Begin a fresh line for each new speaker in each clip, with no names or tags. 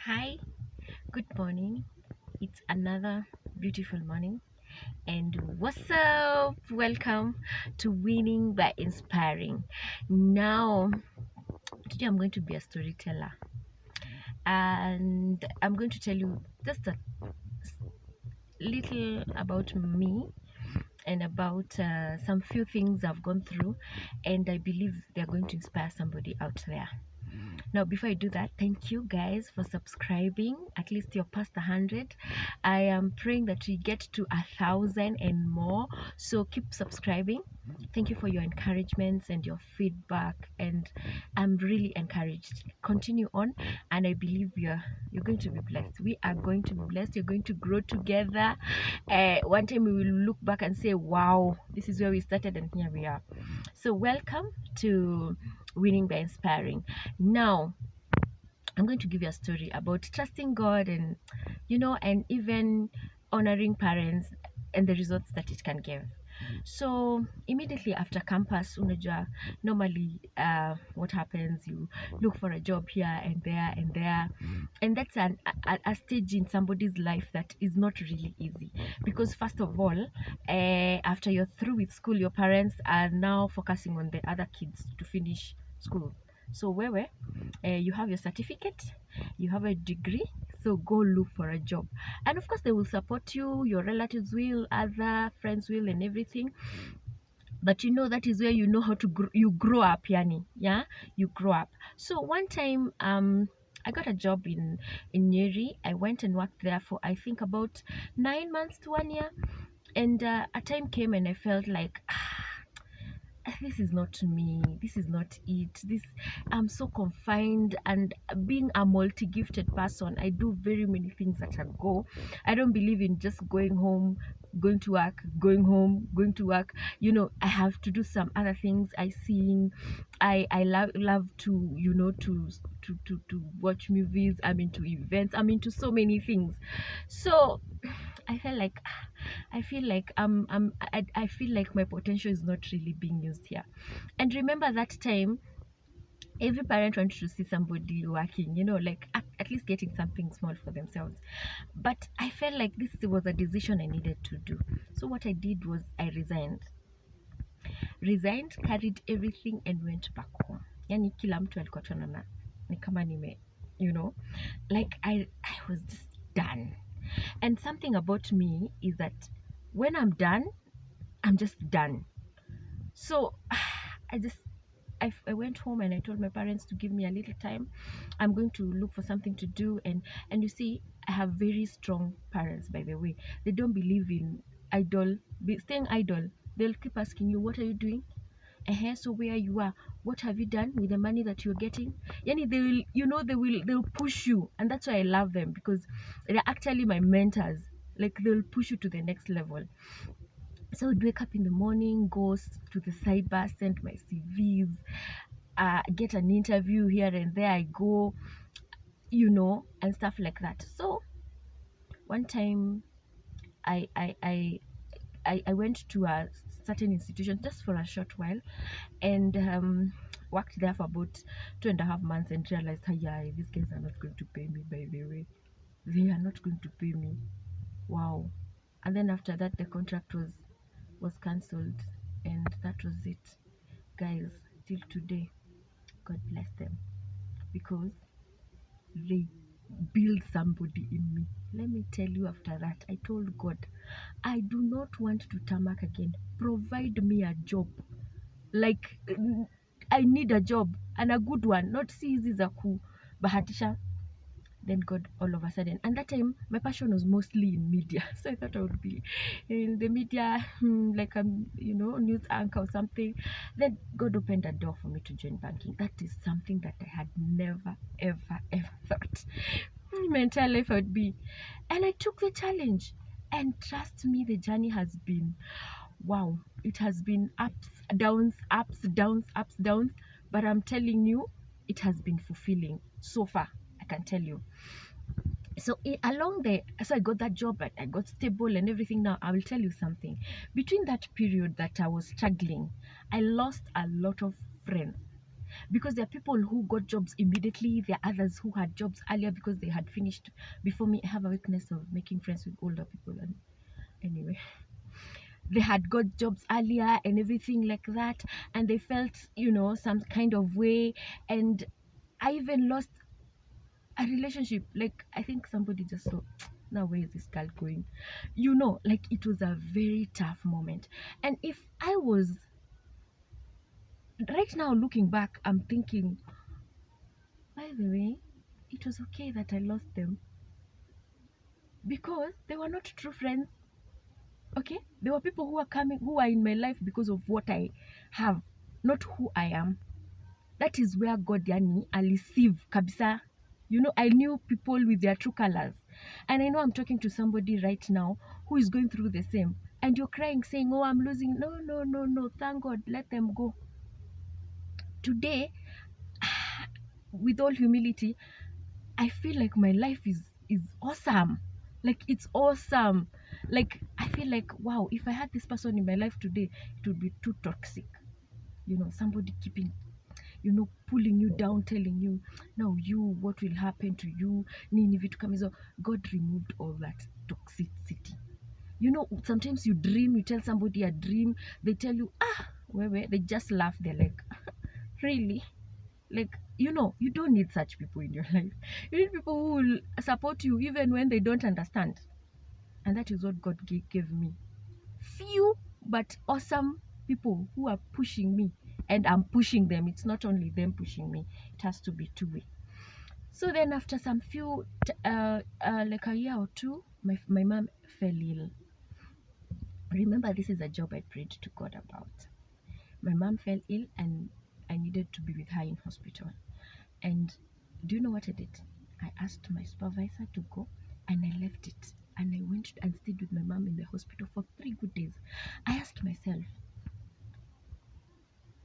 Hi, good morning. It's another beautiful morning. And what's up? Welcome to Winning by Inspiring. Now, today I'm going to be a storyteller and I'm going to tell you just a little about me and about some few things I've gone through, and I believe they're going to inspire somebody out there. Now, before I do that, thank you guys for subscribing. At least you're past 100. I am praying that we get to 1,000 and more. So keep subscribing. Thank you for your encouragements and your feedback, and I'm really encouraged. Continue on, and I believe you're going to be blessed. We are going to be blessed. You're going to grow together. One time we will look back and say, "Wow, this is where we started, and here we are." So welcome to Winning by Inspiring. Now, I'm going to give you a story about trusting God and, and even honoring parents and the results that it can give. So immediately after campus, unajua, normally what happens, you look for a job here and there and there, and that's a stage in somebody's life that is not really easy, because first of all, after you're through with school, your parents are now focusing on the other kids to finish school. So where you have your certificate, you have a degree, so go look for a job. And of course they will support you, your relatives will, other friends will, and everything. But that is where you know how to you grow up, yani. Yeah, you grow up. So one time I got a job in Nyeri. I went and worked there for, I think, about 9 months to 1 year. And a time came and I felt like, this is not me, this is not it, this, I'm so confined. And being a multi-gifted person, I do very many things at a go. I don't believe in just going home, going to work, going home, going to work. I have to do some other things. I sing, I love to, to watch movies. I'm into events, I'm into so many things. So I felt like, I feel like my potential is not really being used here. And remember that time, every parent wants to see somebody working, like at least getting something small for themselves. But I felt like this was a decision I needed to do. So what I did was I resigned, carried everything and went back home. Yani kila mtu alikuwa tunaona ni kama nime, like I was just done. And something about me is that when I'm done, I'm just done. So I went home and I told my parents to give me a little time. I'm going to look for something to do. And you see, I have very strong parents, by the way. They don't believe in staying idle. They'll keep asking you, what are you doing? So where you are, what have you done with the money that you're getting? Yani they will, they'll push you. And that's why I love them, because they're actually my mentors. Like, they'll push you to the next level. So I'd wake up in the morning, go to the cyber, send my CVs, get an interview here and there. I go, and stuff like that. So one time, I went to a certain institution just for a short while, and worked there for about 2.5 months, and realized, yeah, these guys are not going to pay me. By the way, they are not going to pay me. Wow. And then after that, the contract was cancelled, and that was it, guys. Till today, God bless them, because they build somebody in me. Let me tell you, after that, I told God, I do not want to tarmac again. Provide me a job. Like, I need a job, and a good one, not si hizi za kubahatisha. Then God, all of a sudden, and that time my passion was mostly in media, so I thought I would be in the media, like news anchor or something. Then God opened a door for me to join banking. That is something that I had never ever thought in my entire life I would be. And I took the challenge, and trust me, the journey has been, wow. It has been ups downs, ups downs, ups downs, but I'm telling you, it has been fulfilling so far, I can tell you. So so I got that job, I got stable and everything. Now I will tell you something. Between that period that I was struggling, I lost a lot of friends. because there are people who got jobs immediately. There are others who had jobs earlier because they had finished before me. I have a weakness of making friends with older people, and anyway, they had got jobs earlier and everything like that, and they felt, you know, some kind of way. And I even lost a relationship. Like, I think somebody just saw, now where is this girl going, you know? Like, it was a very tough moment. And if I was right now looking back, I'm thinking, by the way, it was okay that I lost them, because they were not true friends. Okay, there were people who are coming, who are in my life because of what I have, not who I am. That is where God yani alisieve kabisa. You know, I knew people with their true colors. And I know I'm talking to somebody right now who is going through the same. And you're crying, saying, oh, I'm losing. No, no, no, no. Thank God. Let them go. Today, with all humility, I feel like my life is awesome. Like, it's awesome. Like, I feel like, wow, if I had this person in my life today, it would be too toxic. You know, somebody keeping, you know, pulling you down, telling you, now you, what will happen to you, nini vitu kama hizo. God removed all that toxicity. You know, sometimes you dream, you tell somebody a dream, they tell you, where they just laugh. They're like, really? Like, you know, you don't need such people in your life. You need people who will support you even when they don't understand. And that is what God gave me. Few but awesome people who are pushing me, and I'm pushing them. It's not only them pushing me, it has to be two-way. So then after some few like a year or two, my mom fell ill. Remember, this is a job I prayed to God about. My mom fell ill and I needed to be with her in hospital. And do you know what I did? I asked my supervisor to go, and I left it. And I went and stayed with my mom in the hospital for 3 good days. I asked myself,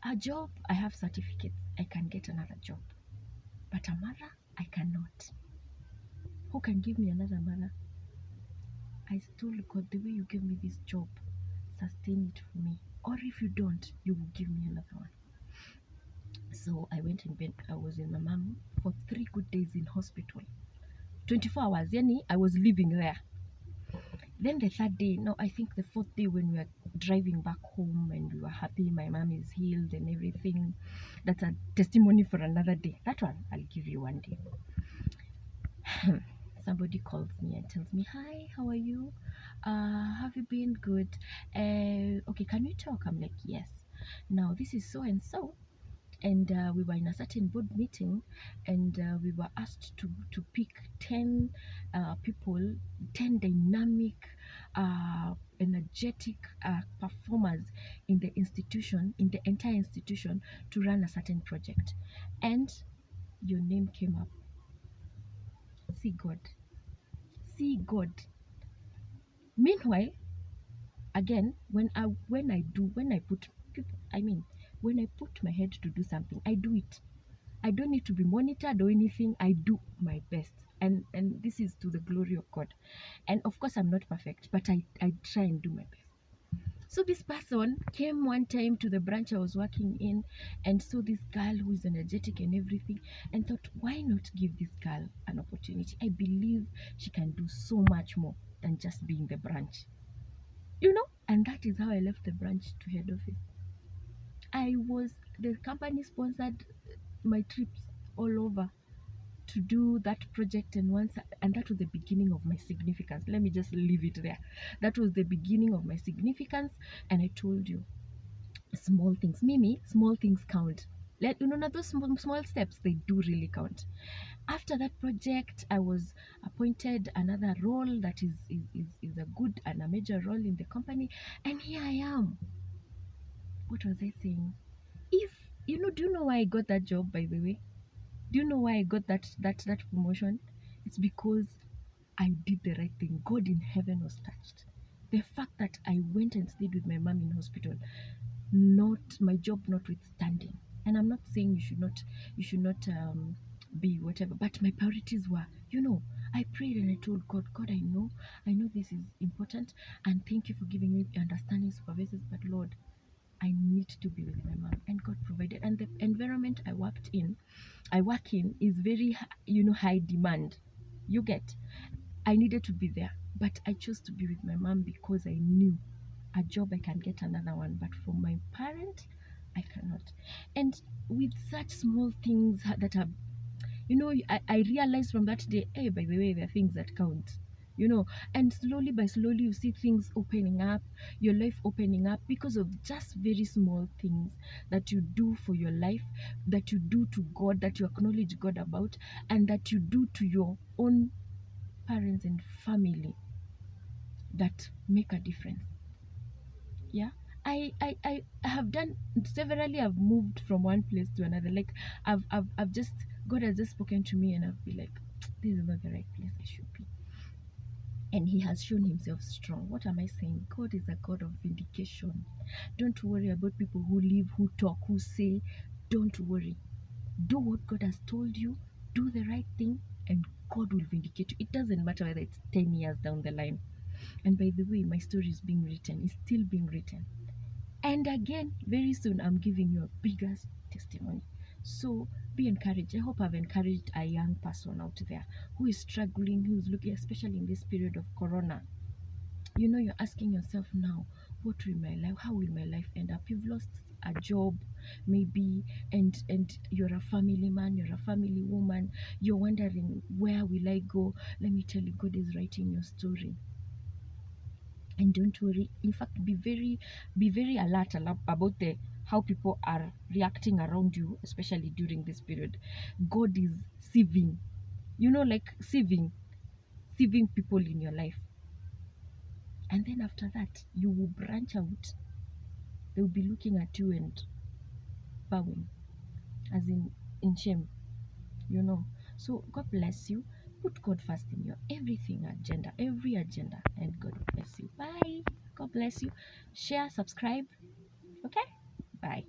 a job, I have certificates, I can get another job. But a mother, I cannot. Who can give me another mother? I told God, the way you gave me this job, sustain it for me. Or if you don't, you will give me another one. So I went in bed. I was in my mom for 3 good days in hospital. 24 hours, yani I was living there. Then the third day, no, I think the fourth day, when we were driving back home and we were happy, my mom is healed and everything. That's a testimony for another day. That one I'll give you one day. Somebody calls me and tells me, hi, how are you? Have you been good? Okay, can we talk? I'm like, yes. Now, this is so and so. And we were in a certain board meeting, and we were asked to pick 10 people, 10 dynamic, energetic performers in the institution, in the entire institution, to run a certain project. And your name came up. See God. See God. Meanwhile, again, when I put people, I mean, when I put my head to do something, I do it. I don't need to be monitored or anything. I do my best, and this is to the glory of God. And of course, I'm not perfect, but I try and do my best. So this person came one time to the branch I was working in, and saw this girl who is energetic and everything, and thought, why not give this girl an opportunity? I believe she can do so much more than just being the branch, you know. And that is how I left the branch to head office. The company sponsored my trips all over to do that project, and that was the beginning of my significance. Let me just leave it there. That was the beginning of my significance. And I told you, small things, Mimi, small things count. Let you know, those small steps, they do really count. After that project, I was appointed another role that is a good and a major role in the company, and here I am. What was I saying? If you know, do you know why I got that job, by the way? Do you know why I got that promotion? It's because I did the right thing. God in heaven was touched. The fact that I went and stayed with my mom in hospital, not my job notwithstanding. And I'm not saying you should not be whatever, but my priorities were, you know, I prayed and I told God, God, I know this is important, and thank you for giving me understanding supervisors, but Lord, I need to be with my mom, and God provided. And the environment I work in is very, high demand. You get, I needed to be there, but I chose to be with my mom because I knew a job I can get another one, but for my parent, I cannot. And with such small things that are, I realized from that day, hey, by the way, there are things that count, and slowly by slowly, you see things opening up, your life opening up because of just very small things that you do for your life, that you do to God, that you acknowledge God about, and that you do to your own parents and family that make a difference. Yeah. I have done severally. I've moved from one place to another. Like I've just, God has just spoken to me, and I've been like, this is not the right place I should be. And He has shown Himself strong. What am I saying? God is a God of vindication. Don't worry about people who live, who talk, who say. Don't worry. Do what God has told you. Do the right thing, and God will vindicate you. It doesn't matter whether it's 10 years down the line. And by the way, my story is being written. It's still being written. And again, very soon, I'm giving you a bigger testimony. So be encouraged. I hope I've encouraged a young person out there who is struggling, who is looking, especially in this period of Corona. You're asking yourself now, what will my life, how will my life end up? You've lost a job, maybe, and you're a family man, you're a family woman. You're wondering, where will I go? Let me tell you, God is writing your story. And don't worry, in fact, be very alert about the how people are reacting around you, especially during this period. God is sieving, like sieving people in your life. And then after that, you will branch out. They'll be looking at you and bowing, as in shame, so God bless you. Put God first in your every agenda, and God bless you. Bye. God bless you. Share, subscribe. Okay. Bye.